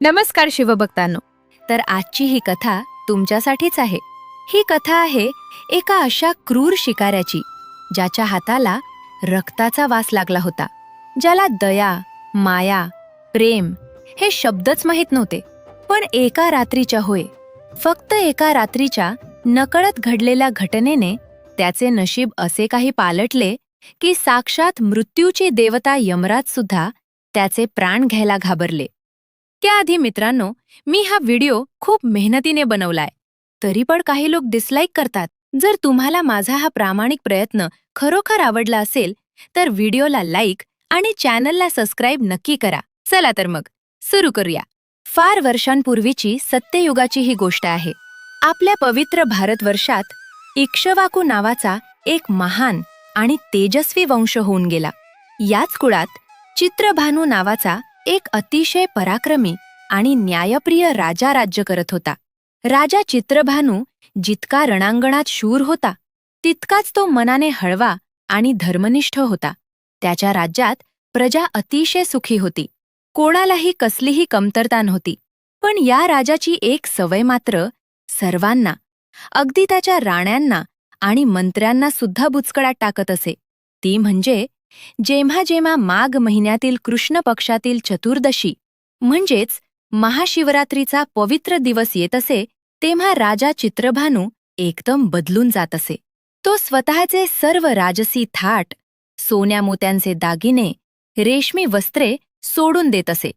नमस्कार शिवभक्तांनो. तर आजची ही कथा तुमच्यासाठीच आहे. ही कथा आहे एका अशा क्रूर शिकाऱ्याची ज्याच्या हाताला रक्ताचा वास लागला होता, ज्याला दया, माया, प्रेम हे शब्दच माहीत नव्हते. पण एका रात्रीच्या फक्त एका रात्रीच्या नकळत घडलेल्या घटनेने त्याचे नशीब असे काही पालटले की साक्षात मृत्यूची देवता यमराज सुद्धा त्याचे प्राण घ्यायला घाबरले. त्याआधी मित्रांनो, मी हा व्हिडिओ खूप मेहनतीने बनवलाय, तरी पण काही लोक डिसलाईक करतात. जर तुम्हाला माझा हा प्रामाणिक प्रयत्न खरोखर आवडला असेल तर व्हिडिओला लाईक आणि चॅनलला सबस्क्राईब नक्की करा. चला तर मग सुरू करूया. फार वर्षांपूर्वीची सत्ययुगाची ही गोष्ट आहे. आपल्या पवित्र भारतवर्षात इक्ष्वाकू नावाचा एक महान आणि तेजस्वी वंश होऊन गेला. याच कुळात चित्रभानू नावाचा एक अतिशय पराक्रमी आणि न्यायप्रिय राजा राज्य करत होता. राजा चित्रभानू जितका रणांगणात शूर होता, तितकाच तो मनाने हळवा आणि धर्मनिष्ठ होता. त्याच्या राज्यात प्रजा अतिशय सुखी होती. कोणालाही कसलीही कमतरता नव्हती. पण या राजाची एक सवय मात्र सर्वांना, अगदी त्याच्या राण्यांना आणि मंत्र्यांना सुद्धा बुचकळ्यात टाकत असे. ती म्हणजे जेव्हा जेव्हा माघ महिन्यातील कृष्ण पक्षातील चतुर्दशी म्हणजेच महाशिवरात्रीचा पवित्र दिवस येत असे, तेव्हा राजा चित्रभानू एकदम बदलून जात असे. तो स्वतःचे सर्व राजसी थाट, सोन्या मोत्यांचे दागिने, रेशमी वस्त्रे सोडून देत असे.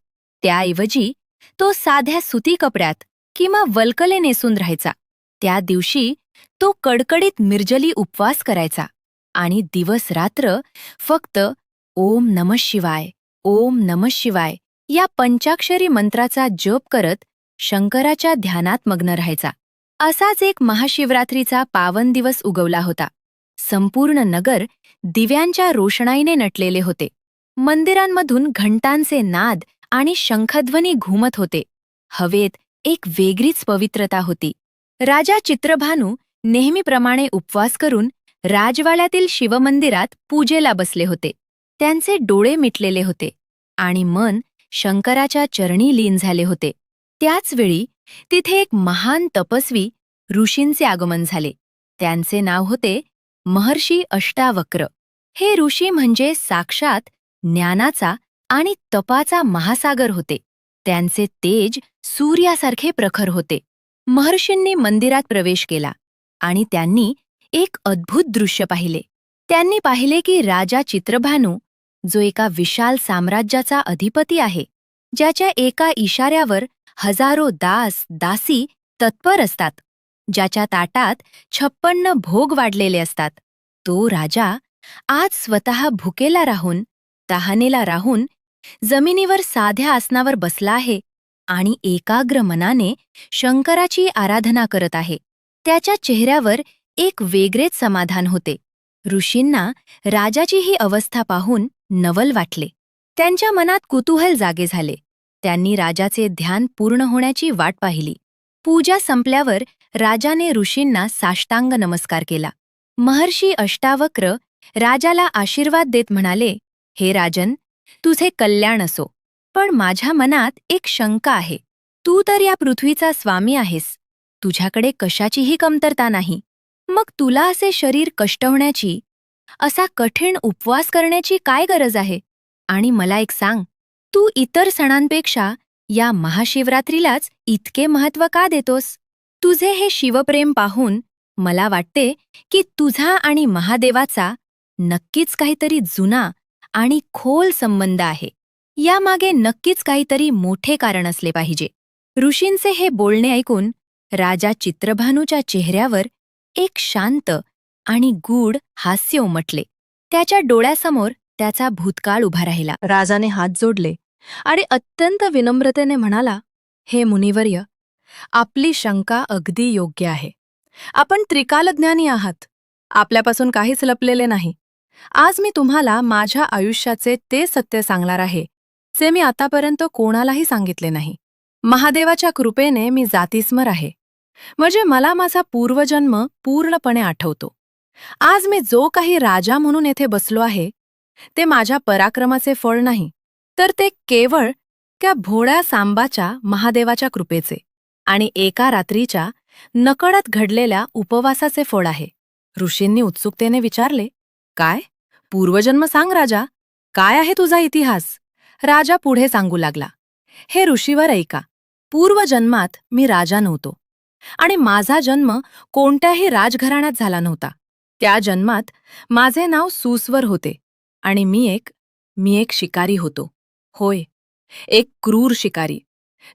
त्याऐवजी तो साध्या सुती कपड्यात किंवा वल्कले नेसून राहायचा. त्या दिवशी तो कडकडीत निर्जली उपवास करायचा आणि दिवस रात्र फक्त ओम नमः शिवाय, ओम नमः शिवाय या पंचाक्षरी मंत्राचा जप करत शंकराच्या ध्यानात मग्न राहायचा. असाच एक महाशिवरात्रीचा पावन दिवस उगवला होता. संपूर्ण नगर दिव्यांच्या रोषणाईने नटलेले होते. मंदिरांमधून घंटांचे नाद आणि शंखध्वनी घुमत होते. हवेत एक वेगळीच पवित्रता होती. राजा चित्रभानू नेहमीप्रमाणे उपवास करून राजवाड्यातील शिवमंदिरात पूजेला बसले होते. त्यांचे डोळे मिटलेले होते आणि मन शंकराच्या चरणी लीन झाले होते. त्याचवेळी तिथे एक महान तपस्वी ऋषींचे आगमन झाले. त्यांचे नाव होते महर्षी अष्टावक्र. हे ऋषी म्हणजे साक्षात ज्ञानाचा आणि तपाचा महासागर होते. त्यांचे तेज सूर्यासारखे प्रखर होते. महर्षींनी मंदिरात प्रवेश केला आणि त्यांनी एक अद्भुत दृश्य पाहिले. त्यांनी पाहिले की राजा चित्रभानू, जो एका विशाल साम्राज्याचा अधिपती आहे, ज्याच्या एका इशाऱ्यावर हजारो दास दासी तत्पर असतात, ज्याच्या ताटात 56 भोग वाढलेले असतात, तो राजा आज स्वतः भुकेला राहून, तहानेला राहून जमिनीवर साध्या आसनावर बसला आहे आणि एकाग्र मनाने शंकराची आराधना करत आहे. त्याच्या चेहऱ्यावर एक वेगळेच समाधान होते. ऋषींना राजाची ही अवस्था पाहून नवल वाटले. त्यांच्या मनात कुतूहल जागे झाले. त्यांनी राजाचे ध्यान पूर्ण होण्याची वाट पाहिली. पूजा संपल्यावर राजाने ऋषींना साष्टांग नमस्कार केला. महर्षी अष्टावक्र राजाला आशीर्वाद देत म्हणाले, हे राजन, तुझे कल्याण असो. पण माझ्या मनात एक शंका आहे. तू तर या पृथ्वीचा स्वामी आहेस. तुझ्याकडे कशाचीही कमतरता नाही. मग तुला असे शरीर कष्ट होण्याची, असा कठीण उपवास करण्याची काय गरज आहे? आणि मला एक सांग, तू इतर सणांपेक्षा या महाशिवरात्रीलाच इतके महत्त्व का देतोस? तुझे हे शिवप्रेम पाहून मला वाटते की तुझा आणि महादेवाचा नक्कीच काहीतरी जुना आणि खोल संबंध आहे. यामागे नक्कीच काहीतरी मोठे कारण असले पाहिजे. ऋषींचे हे बोलणे ऐकून राजा चित्रभानूच्या चेहऱ्यावर एक शांत आणि गूढ हास्य उमटले. त्याच्या डोळ्यासमोर त्याचा भूतकाळ उभा राहिला. राजाने हात जोडले आणि अत्यंत विनम्रतेने म्हणाला, हे मुनिवर्य, आपली शंका अगदी योग्य आहे. आपण त्रिकालज्ञानी आहात. आपल्यापासून काहीच लपलेले नाही. आज मी तुम्हाला माझ्या आयुष्याचे ते सत्य सांगणार आहे, जे मी आतापर्यंत कोणालाही सांगितले नाही. महादेवाच्या कृपेने मी जातीस्मर आहे. म्हणजे मला माझा पूर्वजन्म पूर्णपणे आठवतो. आज मी जो काही राजा म्हणून येथे बसलो आहे, ते माझ्या पराक्रमाचे फळ नाही, तर ते केवळ त्या भोळ्या सांबाच्या महादेवाच्या कृपेचे आणि एका रात्रीच्या नकळत घडलेल्या उपवासाचे फळ आहे. ऋषींनी उत्सुकतेने विचारले, काय? पूर्वजन्म सांग राजा, काय आहे तुझा इतिहास? राजा पुढे सांगू लागला, हे ऋषीवर ऐका. पूर्वजन्मात मी राजा नव्हतो आणि माझा जन्म कोणत्याही राजघराण्यात झाला नव्हता. त्या जन्मात माझे नाव सुस्वर होते आणि मी एक शिकारी होतो. होय, एक क्रूर शिकारी,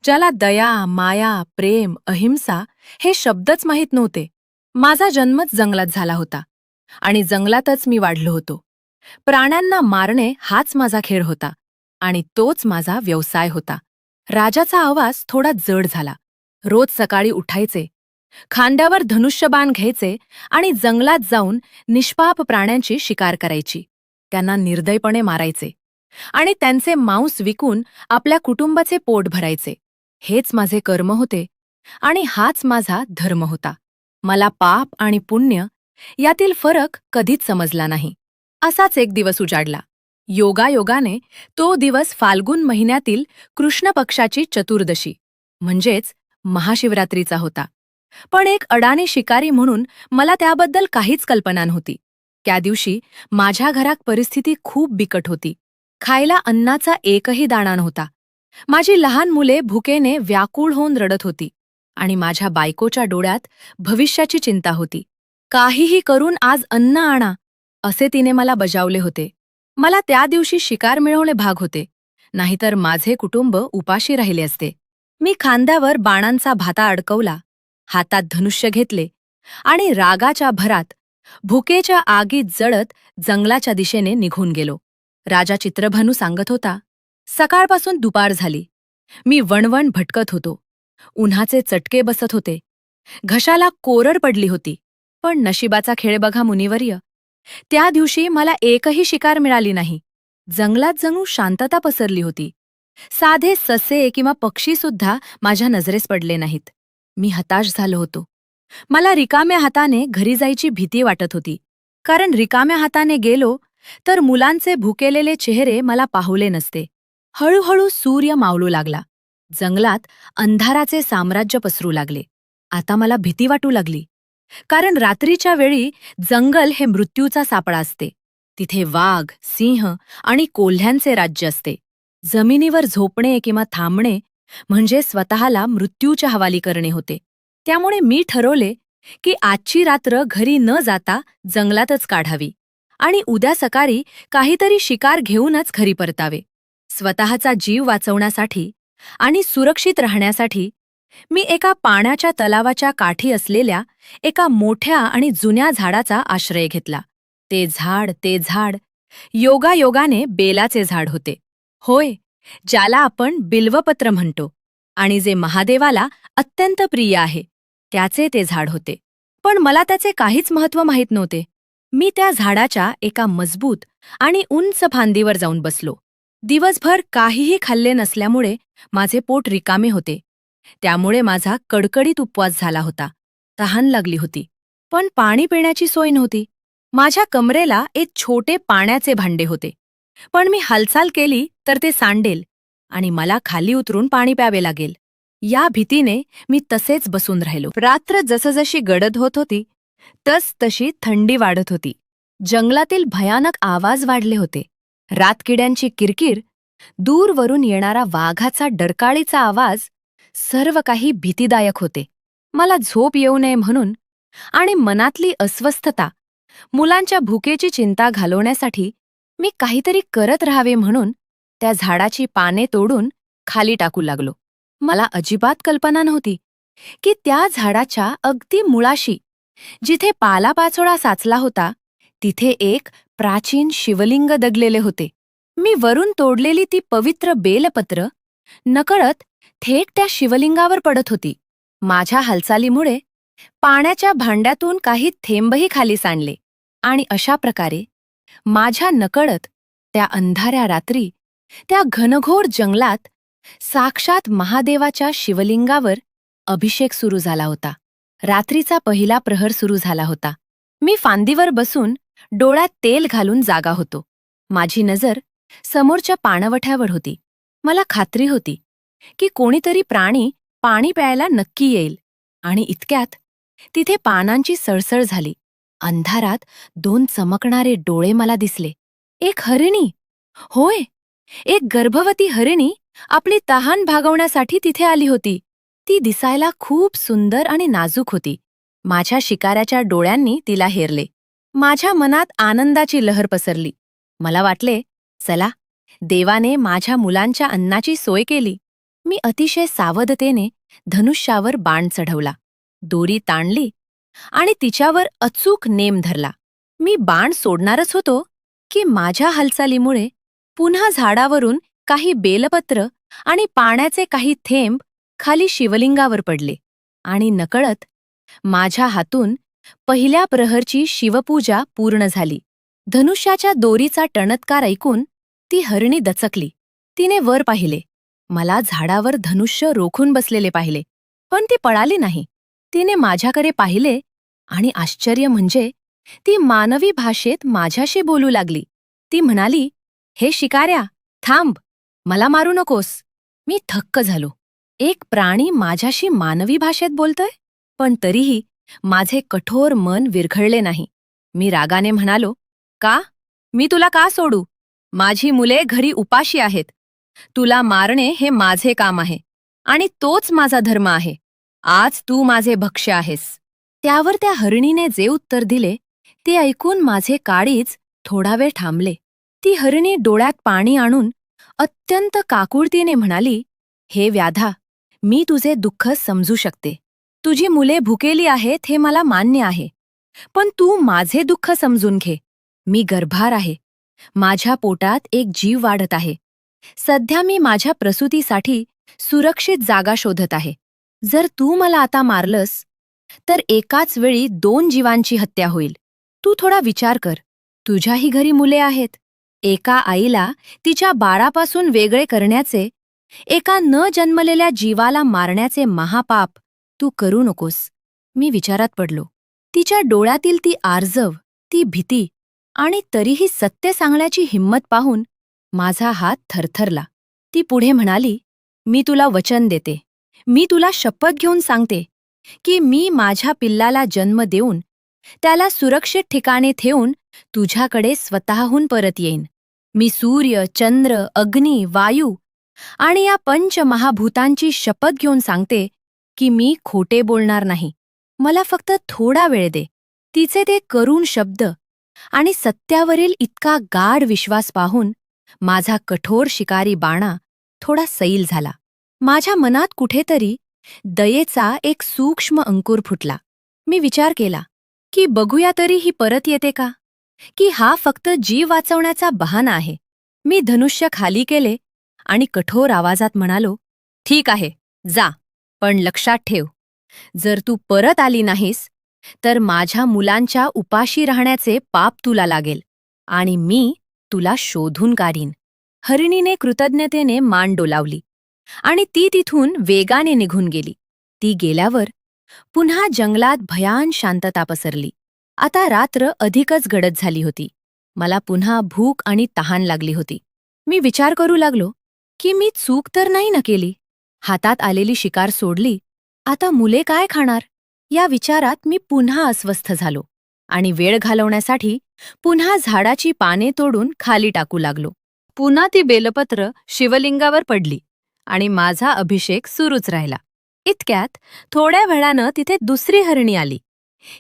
ज्याला दया, माया, प्रेम, अहिंसा हे शब्दच माहीत नव्हते. माझा जन्मच जंगलात झाला होता आणि जंगलातच मी वाढलो होतो. प्राण्यांना मारणे हाच माझा खेळ होता आणि तोच माझा व्यवसाय होता. राजाचा आवाज थोडा जड झाला. रोज सकाळी उठायचे, खांद्यावर धनुष्यबाण घ्यायचे आणि जंगलात जाऊन निष्पाप प्राण्यांची शिकार करायची. त्यांना निर्दयपणे मारायचे आणि त्यांचे मांस विकून आपल्या कुटुंबाचे पोट भरायचे. हेच माझे कर्म होते आणि हाच माझा धर्म होता. मला पाप आणि पुण्य यातील फरक कधीच समजला नाही. असाच एक दिवस उजाडला. योगायोगाने तो दिवस फाल्गुन महिन्यातील कृष्ण पक्षाची चतुर्दशी म्हणजेच महाशिवरात्रीचा होता. पण एक अडाणी शिकारी म्हणून मला त्याबद्दल काहीच कल्पना नव्हती. त्या दिवशी माझ्या घरात परिस्थिती खूप बिकट होती. खायला अन्नाचा एकही दाणा नव्हता. माझी लहान मुले भुकेने व्याकुळ होऊन रडत होती आणि माझ्या बायकोच्या डोळ्यात भविष्याची चिंता होती. काहीही करून आज अन्न आणा, असे तिने मला बजावले होते. मला त्या दिवशी शिकार मिळवणे भाग होते, नाहीतर माझे कुटुंब उपाशी राहिले असते. मी खांद्यावर बाणांचा भाता अडकवला, हातात धनुष्य घेतले आणि रागाच्या भरात भुकेच्या आगीत जळत जंगलाच्या दिशेने निघून गेलो. राजा चित्रभानू सांगत होता, सकाळपासून दुपार झाली. मी वणवण भटकत होतो. उन्हाचे चटके बसत होते. घशाला कोरड पडली होती. पण नशिबाचा खेळ बघा मुनिवर्य, त्या दिवशी मला एकही शिकार मिळाली नाही. जंगलात जणू शांतता पसरली होती. साधे ससे किंवा पक्षीसुद्धा माझ्या नजरेस पडले नाहीत. मी हताश झालो होतो. मला रिकाम्या हाताने घरी जायची भीती वाटत होती, कारण रिकाम्या हाताने गेलो तर मुलांचे भुकेलेले चेहरे मला पाहुले नसते. हळूहळू सूर्य मावळू लागला. जंगलात अंधाराचे साम्राज्य पसरू लागले. आता मला भीती वाटू लागली, कारण रात्रीच्या वेळी जंगल हे मृत्यूचा सापळा असते. तिथे वाघ, सिंह आणि कोल्ह्यांचे राज्य असते. जमिनीवर झोपणे किंवा थांबणे म्हणजे स्वतःला मृत्यूच्या हवाली करणे होते. त्यामुळे मी ठरवले की आजची रात्र घरी न जाता जंगलातच काढावी आणि उद्या सकाळी काहीतरी शिकार घेऊनच घरी परतावे. स्वतःचा जीव वाचवण्यासाठी आणि सुरक्षित राहण्यासाठी मी एका पाण्याच्या तलावाच्या काठी असलेल्या एका मोठ्या आणि जुन्या झाडाचा आश्रय घेतला. ते झाड योगायोगाने बेलाचे झाड होते. होय, ज्याला आपण बिल्वपत्र म्हणतो आणि जे महादेवाला अत्यंत प्रिय आहे, त्याचे ते झाड होते. पण मला त्याचे काहीच महत्त्व माहीत नव्हते. मी त्या झाडाच्या एका मजबूत आणि उंच फांदीवर जाऊन बसलो. दिवसभर काहीही खाल्ले नसल्यामुळे माझे पोट रिकामे होते. त्यामुळे माझा कडकडीत उपवास झाला होता. तहान लागली होती, पण पाणी पिण्याची सोय नव्हती. माझ्या कमरेला एक छोटे पाण्याचे भांडे होते, पण मी हालचाल केली तर ते सांडेल आणि मला खाली उतरून पाणी प्यावे लागेल. या भीतीने मी तसेच बसून राहिलो. रात्र जसजशी गडद होत होती तशी थंडी वाढत होती. जंगलातील भयानक आवाज वाढले होते. रातकिड्यांची किरकिर, दूरवरून येणारा वाघाचा डरकाळीचा आवाज, सर्व काही भीतीदायक होते. मला झोप येऊ नये म्हणून आणि मनातली अस्वस्थता, मुलांच्या भुकेची चिंता घालवण्यासाठी मी काहीतरी करत राहावे म्हणून त्या झाडाची पाने तोडून खाली टाकू लागलो. मला अजिबात कल्पना नव्हती की त्या झाडाच्या अगदी मुळाशी, जिथे पालापाचोळा साचला होता, तिथे एक प्राचीन शिवलिंग दगलेले होते. मी वरून तोडलेली ती पवित्र बेलपत्र नकळत थेट त्या शिवलिंगावर पडत होती. माझ्या हालचालीमुळे पाण्याच्या भांड्यातून काही थेंबही खाली सांडले आणि अशा प्रकारे माझ्या नकळत त्या अंधाऱ्या रात्री, त्या घनघोर जंगलात साक्षात महादेवाच्या शिवलिंगावर अभिषेक सुरू झाला होता. रात्रीचा पहिला प्रहर सुरू झाला होता. मी फांदीवर बसून डोळ्यात तेल घालून जागा होतो. माझी नजर समोरच्या पाणवठ्यावर होती. मला खात्री होती की कोणीतरी प्राणी पाणी प्यायला नक्की येईल. आणि इतक्यात तिथे पानांची सळसळ झाली. अंधारात 2 चमकणारे डोळे मला दिसले. एक हरिणी. होय, एक गर्भवती हरिणी आपली तहान भागवण्यासाठी तिथे आली होती. ती दिसायला खूप सुंदर आणि नाजूक होती. माझ्या शिकाऱ्याच्या डोळ्यांनी तिला हेरले. माझ्या मनात आनंदाची लहर पसरली. मला वाटले, चला, देवाने माझ्या मुलांच्या अन्नाची सोय केली. मी अतिशय सावधतेने धनुष्यावर बाण चढवला, दोरी ताणली आणि तिच्यावर अचूक नेम धरला. मी बाण सोडणारच होतो की माझ्या हालचालीमुळे पुन्हा झाडावरून काही बेलपत्र आणि पाण्याचे काही थेंब खाली शिवलिंगावर पडले आणि नकळत माझ्या हातून पहिल्या प्रहरची शिवपूजा पूर्ण झाली. धनुष्याच्या दोरीचा टणत्कार ऐकून ती हरिणी दचकली. तिने वर पाहिले. मला झाडावर धनुष्य रोखून बसलेले पाहिले, पण ती पळाली नाही. तिने माझ्याकडे पाहिले आणि आश्चर्य म्हणजे ती मानवी भाषेत माझ्याशी बोलू लागली. ती म्हणाली, हे शिकाऱ्या, थांब, मला मारू नकोस. मी थक्क झालो. एक प्राणी माझ्याशी मानवी भाषेत बोलतोय? पण तरीही माझे कठोर मन विरघळले नाही. मी रागाने म्हणालो, का? मी तुला का सोडू? माझी मुले घरी उपाशी आहेत. तुला मारणे हे माझे काम आहे आणि तोच माझा धर्म आहे. आज तू माझे भक्ष्य आहेस. त्यावर त्या हरिणीने जे उत्तर दिले ते ऐकून माझे काळीज थोडा वेळ थांबले. ती हरिणी डोळ्यात पाणी आणून अत्यंत काकुळतीने म्हणाली, हे व्याधा, मी तुझे दुःख समजू शकते. तुझी मुले भुकेली आहेत हे मला मान्य आहे. पण तू माझे दुःख समजून घे. मी गर्भार आहे. माझ्या पोटात एक जीव वाढत आहे. सध्या मी माझ्या प्रसूतीसाठी सुरक्षित जागा शोधत आहे. जर तू मला आता मारलंस तर एकाच वेळी 2 जीवांची हत्या होईल. तू थोडा विचार कर. तुझ्याही घरी मुले आहेत. एका आईला तिच्या बाळापासून वेगळे करण्याचे, एका न जन्मलेल्या जीवाला मारण्याचे महापाप तू करू नकोस. मी विचारात पडलो. तिच्या डोळ्यातील ती आर्जव, ती भीती आणि तरीही सत्य सांगण्याची हिंमत पाहून माझा हात थरथरला. ती पुढे म्हणाली, मी तुला वचन देते. मी तुला शपथ घेऊन सांगते की मी माझ्या पिल्लाला जन्म देऊन त्याला सुरक्षित ठिकाणी ठेवून तुझ्याकडे स्वतःहून परत येईन. मी सूर्य, चंद्र, अग्नी, वायू आणि या 5 महाभूतांची शपथ घेऊन सांगते की मी खोटे बोलणार नाही. मला फक्त थोडा वेळ दे. तिचे ते करुण शब्द आणि सत्यावरील इतका गाढ विश्वास पाहून माझा कठोर शिकारी बाणा थोडा सैल झाला. माझ्या मनात कुठेतरी दयेचा एक सूक्ष्म अंकुर फुटला. मी विचार केला की बघूया तरी ही परत येते का, की हा फक्त जीव वाचवण्याचा बहाणा आहे. मी धनुष्य खाली केले आणि कठोर आवाजात म्हणालो, ठीक आहे, जा, पण लक्षात ठेव, जर तू परत आली नाहीस तर माझ्या मुलांच्या उपाशी राहण्याचे पाप तुला लागेल आणि मी तुला शोधून काढीन. हरिणीने कृतज्ञतेने मान डोलावली आणि ती तिथून वेगाने निघून गेली. ती गेल्यावर पुन्हा जंगलात भयान शांतता पसरली. आता रात्र अधिकच गडद झाली होती. मला पुन्हा भूक आणि तहान लागली होती. मी विचार करू लागलो की मी चूक तर नाही न केली. हातात आलेली शिकार सोडली. आता मुले काय खाणार? या विचारात मी पुन्हा अस्वस्थ झालो आणि वेळ घालवण्यासाठी पुन्हा झाडाची पाने तोडून खाली टाकू लागलो. पुन्हा ती बेलपत्र शिवलिंगावर पडली आणि माझा अभिषेक सुरूच राहिला. इतक्यात थोड्या वेळानं तिथे दुसरी हरिणी आली.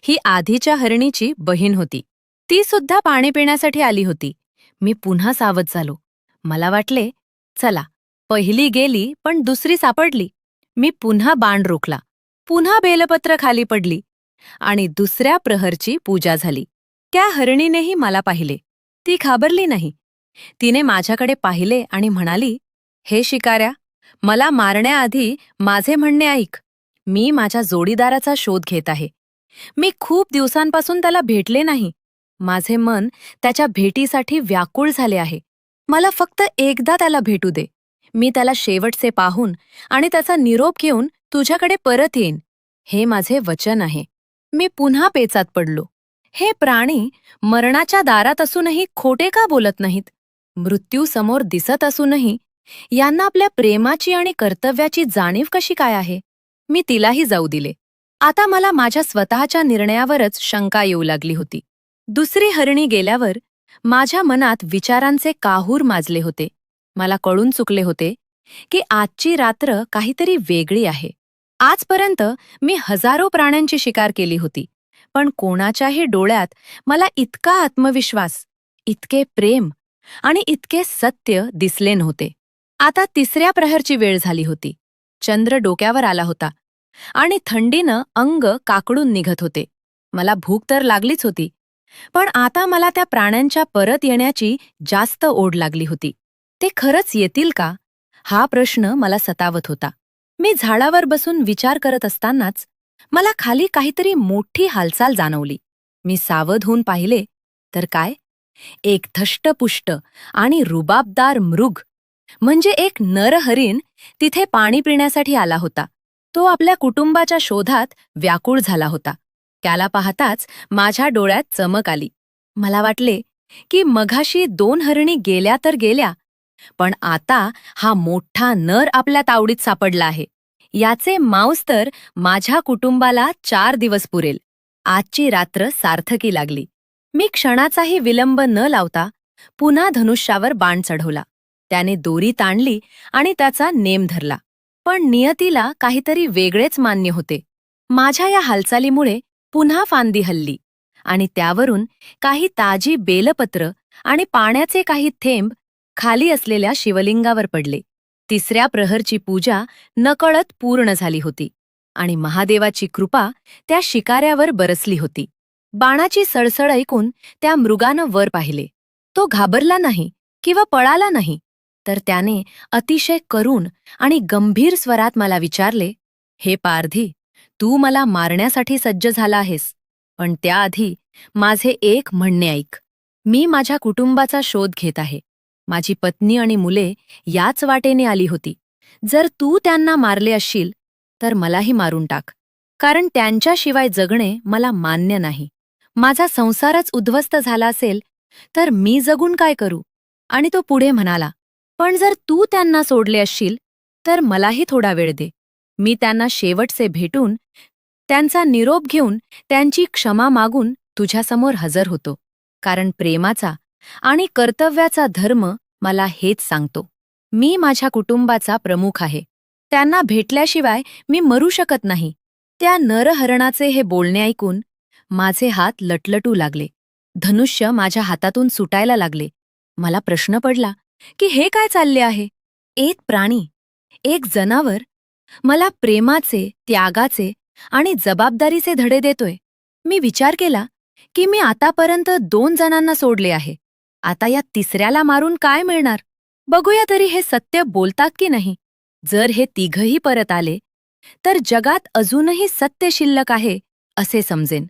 ही आधीच्या हरिणीची बहीण होती. ती सुद्धा पाणी पिण्यासाठी आली होती. मी पुन्हा सावध झालो. मला वाटले, चला, पहिली गेली पण दुसरी सापडली. मी पुन्हा बाण रोखला. पुन्हा बेलपत्र खाली पडली आणि दुसऱ्या प्रहरची पूजा झाली. त्या हरिणीनेही मला पाहिले. ती घाबरली नाही. तिने माझ्याकडे पाहिले आणि म्हणाली, हे शिकाऱ्या, मला मारण्याआधी माझे म्हणणे ऐक. मी माझ्या जोडीदाराचा शोध घेत आहे. मी खूप दिवसांपासून त्याला भेटले नाही. माझे मन त्याच्या भेटीसाठी व्याकुळ झाले आहे. मला फक्त एकदा त्याला भेटू दे. मी त्याला शेवटचे पाहून आणि त्याचा निरोप घेऊन तुझ्याकडे परत येईन. हे माझे वचन आहे. मी पुन्हा पेचात पडलो. हे प्राणी मरणाच्या दारात असूनही खोटे का बोलत नाहीत? मृत्यू समोर दिसत असूनही यांना आपल्या प्रेमाची आणि कर्तव्याची जाणीव कशी काय आहे? मी तिलाही जाऊ दिले. आता मला माझ्या स्वतःच्या निर्णयावरच शंका येऊ लागली होती. दुसरी हरणी गेल्यावर माझ्या मनात विचारांचे काहूर माजले होते. मला कळून चुकले होते की आजची रात्र काहीतरी वेगळी आहे. आजपर्यंत मी हजारो प्राण्यांची शिकार केली होती, पण कोणाच्याही डोळ्यात मला इतका आत्मविश्वास, इतके प्रेम आणि इतके सत्य दिसले नव्हते. आता तिसऱ्या प्रहरची वेळ झाली होती. चंद्र डोक्यावर आला होता आणि थंडीनं अंग काकडून निघत होते. मला भूक तर लागलीच होती, पण आता मला त्या प्राण्यांच्या परत येण्याची जास्त ओढ लागली होती. ते खरंच येतील का? हा प्रश्न मला सतावत होता. मी झाडावर बसून विचार करत असतानाच मला खाली काहीतरी मोठी हालचाल जाणवली. मी सावध होऊन पाहिले तर काय, एक धष्टपुष्ट आणि रुबाबदार मृग म्हणजे एक नरहरीण तिथे पाणी पिण्यासाठी आला होता. तो आपल्या कुटुंबाच्या शोधात व्याकुळ झाला होता. त्याला पाहताच माझ्या डोळ्यात चमक आली. मला वाटले की मघाशी 2 हरणी गेल्या तर गेल्या, पण आता हा मोठा नर आपल्या तावडीत सापडला आहे. याचे मांस तर माझ्या कुटुंबाला 4 दिवस पुरेल. आजची रात्र सार्थकी लागली. मी क्षणाचाही विलंब न लावता पुन्हा धनुष्यावर बाण चढवला. त्याने दोरी ताणली आणि त्याचा नेम धरला. पण नियतीला काहीतरी वेगळेच मान्य होते. माझ्या या हालचालीमुळे पुन्हा फांदी हलली आणि त्यावरून काही ताजी बेलपत्र आणि पाण्याचे काही थेंब खाली असलेल्या शिवलिंगावर पडले. तिसऱ्या प्रहरची पूजा नकळत पूर्ण झाली होती आणि महादेवाची कृपा त्या शिकाऱ्यावर बरसली होती. बाणाची सळसळ ऐकून त्या मृगानं वर पाहिले. तो घाबरला नाही किंवा पळाला नाही, तर त्याने अतिशय करुण आणि गंभीर स्वरात मला विचारले, "हे पारधी, तू मला मारण्यासाठी सज्ज झाला आहेस, पण त्याआधी माझे एक म्हणणे ऐक. मी माझ्या कुटुंबाचा शोध घेत आहे. माझी पत्नी आणि मुले याच वाटेने आली होती. जर तू त्यांना मारले असशील तर मलाही मारून टाक, कारण त्यांच्याशिवाय जगणे मला मान्य नाही. माझा संसारच उद्ध्वस्त झाला असेल तर मी जगून काय करू?" आणि तो पुढे म्हणाला, "पण जर तू त्यांना सोडले असशील तर मलाही थोडा वेळ दे. मी त्यांना शेवटचे भेटून त्यांचा निरोप घेऊन त्यांची क्षमा मागून तुझ्यासमोर हजर होतो, कारण प्रेमाचा आणि कर्तव्याचा धर्म मला हेच सांगतो. मी माझ्या कुटुंबाचा प्रमुख आहे. त्यांना भेटल्याशिवाय मी मरू शकत नाही." त्या नरहरणाचे हे बोलणे ऐकून माझे हात लटलटू लागले. धनुष्य माझ्या हातातून सुटायला लागले. मला प्रश्न पडला की हे काय चालले आहे? एक प्राणी, एक जनावर मला प्रेमाचे, त्यागाचे आणि जबाबदारीचे धडे देतोय. मी विचार केला की मी आतापर्यंत 2 जणांना सोडले आहे. आता या तिसऱ्याला मारून काय मिळणार? बघूया तरी हे सत्य बोलतात की नाही. जर हे तिघही परत आले तर जगात अजूनही सत्य शिल्लक आहे असे समजेन.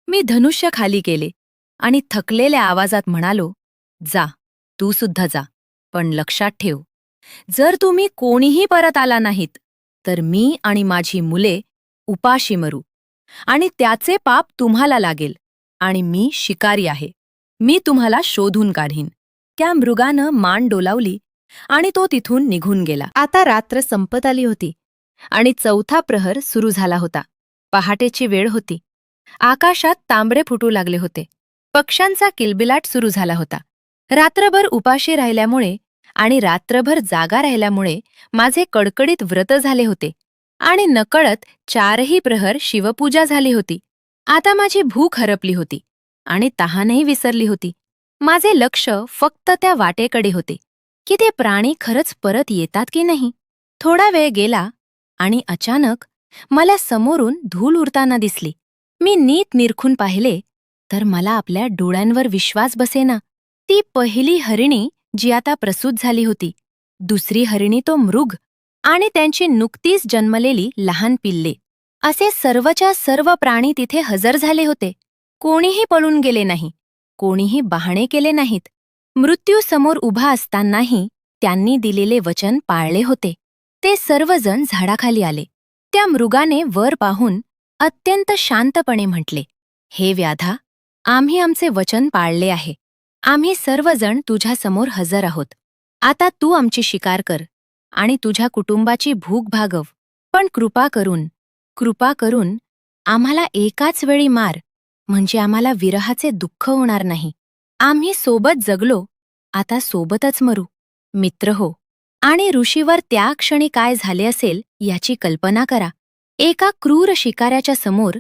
मी धनुष्य खाली केले आणि थकलेल्या आवाजात म्हणालो, "जा, तू सुद्धा जा. पण लक्षात ठेव, जर तुम्ही कोणीही परत आला नाहीत तर मी आणि माझी मुले उपाशी मरू आणि त्याचे पाप तुम्हाला लागेल. आणि मी शिकारी आहे. मी तुम्हाला शोधून काढीन." त्या मृगानं मान डोलावली आणि तो तिथून निघून गेला. आता रात्र संपत आली होती आणि 4था प्रहर सुरू झाला होता. पहाटेची वेळ होती. आकाशात तांबडे फुटू लागले होते. पक्ष्यांचा किलबिलाट सुरू झाला होता. रात्रभर उपाशी राहिल्यामुळे आणि रात्रभर जागा राहिल्यामुळे माझे कडकडीत व्रत झाले होते आणि नकळत 4ही प्रहर शिवपूजा झाली होती. आता माझी भूक हरपली होती आणि तहानही विसरली होती. माझे लक्ष फक्त त्या वाटेकडे होते की ते प्राणी खरंच परत येतात की नाही. थोडा वेळ गेला आणि अचानक मला समोरून धूळ उडताना दिसली. मी नीट निरखून पाहिले तर मला आपल्या डोळ्यांवर विश्वास बसेना. ती पहिली हरिणी जी आता प्रसूत झाली होती, दुसरी हरिणी तो मृग आणि त्यांची नुकतीच जन्मलेली लहान पिल्ले, असे सर्वच्या सर्व प्राणी तिथे हजर झाले होते. कोणीही पळून गेले नाही, कोणीही बहाणे केले नाहीत. मृत्यू समोर उभा असतानाही त्यांनी दिलेले वचन पाळले होते. ते सर्वजण झाडाखाली आले. त्या मृगाने वर पाहून अत्यंत शांतपणे म्हटले, "हे व्याधा, आम्ही आमचे वचन पाळले आहे. आम्ही सर्वजण तुझ्यासमोर हजर आहोत. आता तू आमची शिकार कर आणि तुझ्या कुटुंबाची भूक भागव. पण कृपा करून आम्हाला एकाच वेळी मार, म्हणजे आम्हाला विरहाचे दुःख होणार नाही. आम्ही सोबत जगलो, आता सोबतच मरू. मित्र हो. आणि ऋषीवर त्या क्षणी काय झाले असेल याची कल्पना करा. एका क्रूर शिकाऱ्याच्या समोर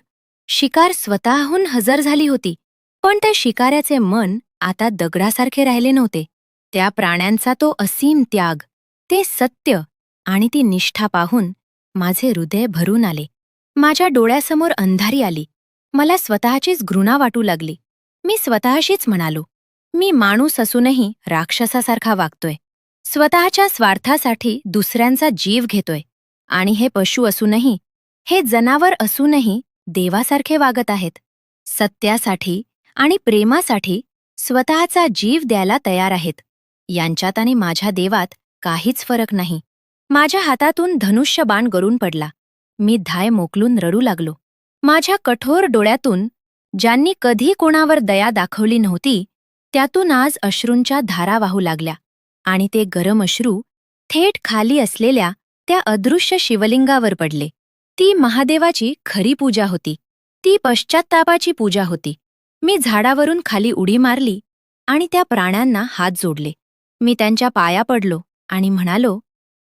शिकार स्वतःहून हजर झाली होती, पण त्या शिकाऱ्याचे मन आता दगडासारखे राहिले नव्हते. त्या प्राण्यांचा तो असीम त्याग, ते सत्य आणि ती निष्ठा पाहून माझे हृदय भरून आले. माझ्या डोळ्यासमोर अंधारी आली. मला स्वतःचीच घृणा वाटू लागली. मी स्वतःशीच म्हणालो, मी माणूस असूनही राक्षसासारखा वागतोय. स्वतःच्या स्वार्थासाठी दुसऱ्यांचा जीव घेतोय. आणि हे पशु असूनही, हे जनावर असूनही देवासारखे वागत आहेत. सत्यासाठी आणि प्रेमासाठी स्वतःचा जीव द्यायला तयार आहेत. यांच्यात आणि माझ्या देवात काहीच फरक नाही. माझ्या हातातून धनुष्यबाण गळून पडला. मी धाय मोकलून रडू लागलो. माझ्या कठोर डोळ्यातून, ज्यांनी कधी कोणावर दया दाखवली नव्हती, त्यातून आज अश्रूंच्या धारा वाहू लागल्या. आणि ते गरम अश्रू थेट खाली असलेल्या त्या अदृश्य शिवलिंगावर पडले. ती महादेवाची खरी पूजा होती. ती पश्चात्तापाची पूजा होती. मी झाडावरून खाली उडी मारली आणि त्या प्राण्यांना हात जोडले. मी त्यांच्या पाया पडलो आणि म्हणालो,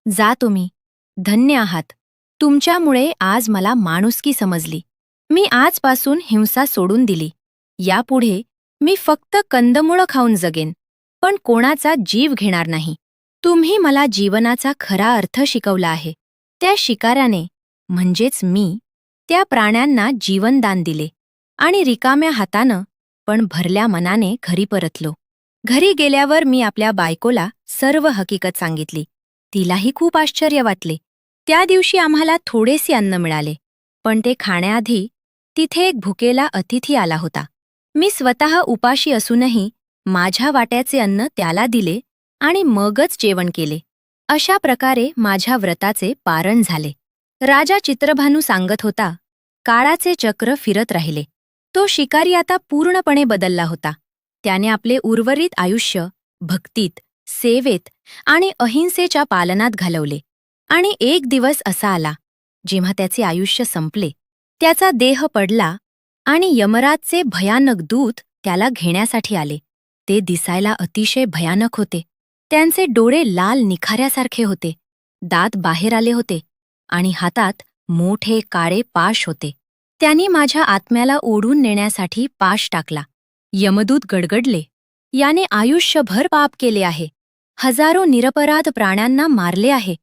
जा तुम्ही, धन्य आहात. तुमच्यामुळे आज मला माणुसकी समजली. मी आजपासून हिंसा सोडून दिली. यापुढे मी फक्त कंदमुळं खाऊन जगेन, पण कोणाचा जीव घेणार नाही. तुम्ही मला जीवनाचा खरा अर्थ शिकवला आहे. त्या शिकाऱ्याने, म्हणजेच मी, त्या प्राण्यांना जीवनदान दिले आणि रिकाम्या हातानं पण भरल्या मनाने घरी परतलो. घरी गेल्यावर मी आपल्या बायकोला सर्व हकीकत सांगितली. तिलाही खूप आश्चर्य वाटले. त्या दिवशी आम्हाला थोडेसे अन्न मिळाले, पण ते खाण्याआधी तिथे एक भुकेला अतिथी आला होता. मी स्वतः उपाशी असूनही माझ्या वाट्याचे अन्न त्याला दिले आणि मगच जेवण केले. अशा प्रकारे माझ्या व्रताचे पारण झाले. राजा चित्रभानू सांगत होता, काळाचे चक्र फिरत राहिले. तो शिकारी आता पूर्णपणे बदलला होता. त्याने आपले उर्वरित आयुष्य भक्तीत, सेवेत आणि अहिंसेच्या पालनात घालवले. आणि एक दिवस असा आला, जेव्हा त्याचे आयुष्य संपले. त्याचा देह पडला आणि यमराजचे भयानक दूत त्याला घेण्यासाठी आले. ते दिसायला अतिशय भयानक होते. त्यांचे डोळे लाल निखाऱ्यासारखे होते, दात बाहेर आले होते आणि हातात मोठे काळे पाश होते. त्यांनी माझ्या आत्म्याला ओढून नेण्यासाठी पाश टाकला. यमदूत गडगडले, याने आयुष्यभर पाप केले आहे. हजारो निरपराध प्राण्यांना मारले आहे.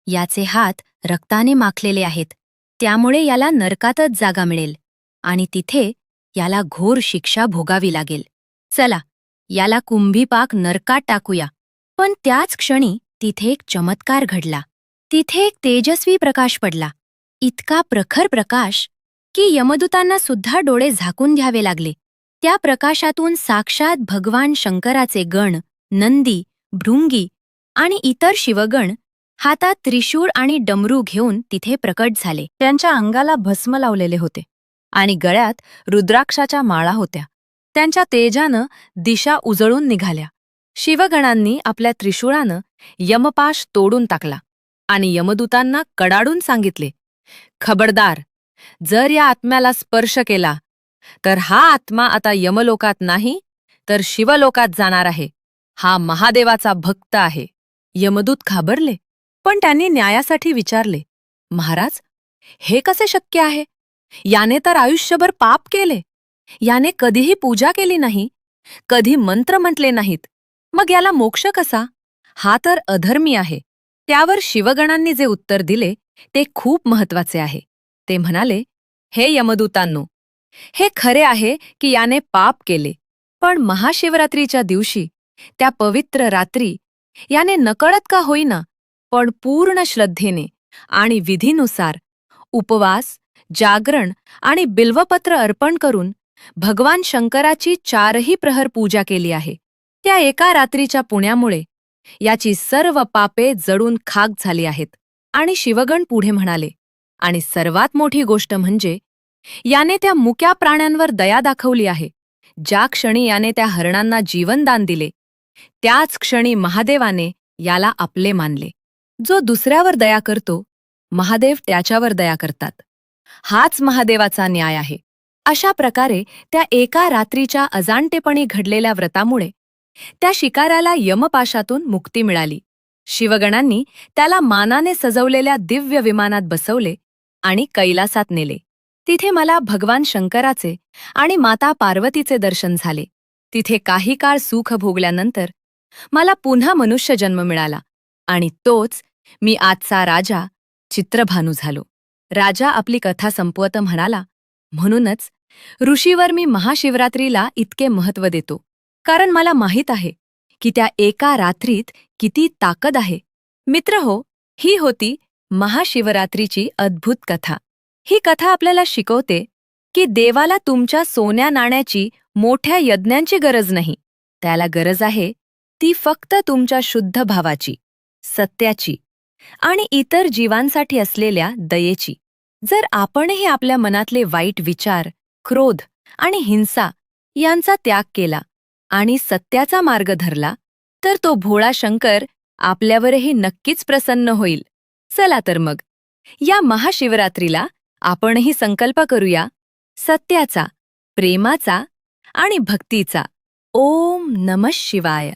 याचे हात रक्ताने माखलेले आहेत. त्यामुळे याला नरकातच जागा मिळेल आणि तिथे याला घोर शिक्षा भोगावी लागेल. चला, याला कुंभीपाक नरकात टाकूया. पण त्याच क्षणी तिथे एक चमत्कार घडला. तिथे एक तेजस्वी प्रकाश पडला. इतका प्रखर प्रकाश की यमदूतांना सुद्धा डोळे झाकून घ्यावे लागले. त्या प्रकाशातून साक्षात भगवान शंकराचे गण, नंदी, भृंगी आणि इतर शिवगण हातात त्रिशूळ आणि डमरू घेऊन तिथे प्रकट झाले. त्यांच्या अंगाला भस्म लावलेले होते आणि गळ्यात रुद्राक्षाच्या माळा होत्या. त्यांच्या तेजानं दिशा उजळून निघाल्या. शिवगणांनी आपल्या त्रिशूळानं यमपाश तोडून टाकला आणि यमदूतांना कडाडून सांगितले, खबरदार, जर या आत्म्याला स्पर्श केला तर हा आत्मा आता यमलोकात नाही तर शिवलोकात जाणार आहे. हा महादेवाचा भक्त आहे. यमदूत घाबरले, पण त्यांनी न्यायासाठी विचारले, महाराज, हे कसे शक्य आहे? याने तर आयुष्यभर पाप केले. याने कधीही पूजा केली नाही, कधी मंत्र म्हटले नाहीत. मग याला मोक्ष कसा? हा तर अधर्मी आहे. त्यावर शिवगणांनी जे उत्तर दिले ते खूप महत्वाचे आहे. ते म्हणाले, हे यमदूतांनो, हे खरे आहे की याने पाप केले, पण महाशिवरात्रीच्या दिवशी, त्या पवित्र रात्री, याने नकळत का होईना पण पूर्ण श्रद्धेने आणि विधीनुसार उपवास, जागरण आणि बिल्वपत्र अर्पण करून भगवान शंकराची 4ही प्रहर पूजा केली आहे. त्या एका रात्रीच्या पुण्यामुळे याची सर्व पापे जळून खाक झाली आहेत. आणि शिवगण पुढे म्हणाले, आणि सर्वात मोठी गोष्ट म्हणजे याने त्या मुक्या प्राण्यांवर दया दाखवली आहे. ज्या क्षणी याने त्या हरणांना जीवनदान दिले, त्याच क्षणी महादेवाने याला आपले मानले. जो दुसऱ्यावर दया करतो महादेव त्याच्यावर दया करतात. हाच महादेवाचा न्याय आहे. अशा प्रकारे त्या एका रात्रीच्या अजाणतेपणी घडलेल्या व्रतामुळे त्या शिकाऱ्याला यमपाशातून मुक्ती मिळाली. शिवगणांनी त्याला मानाने सजवलेल्या दिव्य विमानात बसवले आणि कैलासात नेले. तिथे मला भगवान शंकराचे आणि माता पार्वतीचे दर्शन झाले. तिथे काही काळ सुख भोगल्यानंतर मला पुन्हा मनुष्य जन्म मिळाला आणि तोच मी आजचा राजा चित्रभानू झालो. राजा आपली कथा संपवत म्हणाला, म्हणूनच ऋषीवर मी महाशिवरात्रीला इतके महत्त्व देतो, कारण मला माहीत आहे की त्या एका रात्रीत किती ताकद आहे. मित्रहो, ही होती महाशिवरात्रीची अद्भुत कथा. ही कथा आपल्याला शिकवते की देवाला तुमच्या सोन्या नाण्याची मोठ्या यज्ञांची गरज नाही. त्याला गरज आहे ती फक्त तुमच्या शुद्ध भावाची, सत्याची आणि इतर जीवांसाठी असलेल्या दयेची. जर आपणही आपल्या मनातले वाईट विचार, क्रोध आणि हिंसा यांचा त्याग केला आणि सत्याचा मार्ग धरला, तर तो भोळा शंकर आपल्यावरही नक्कीच प्रसन्न होईल. चला तर मग या महाशिवरात्रीला आपणही संकल्प करूया सत्याचा, प्रेमाचा आणि भक्तीचा. ओम नमः शिवाय.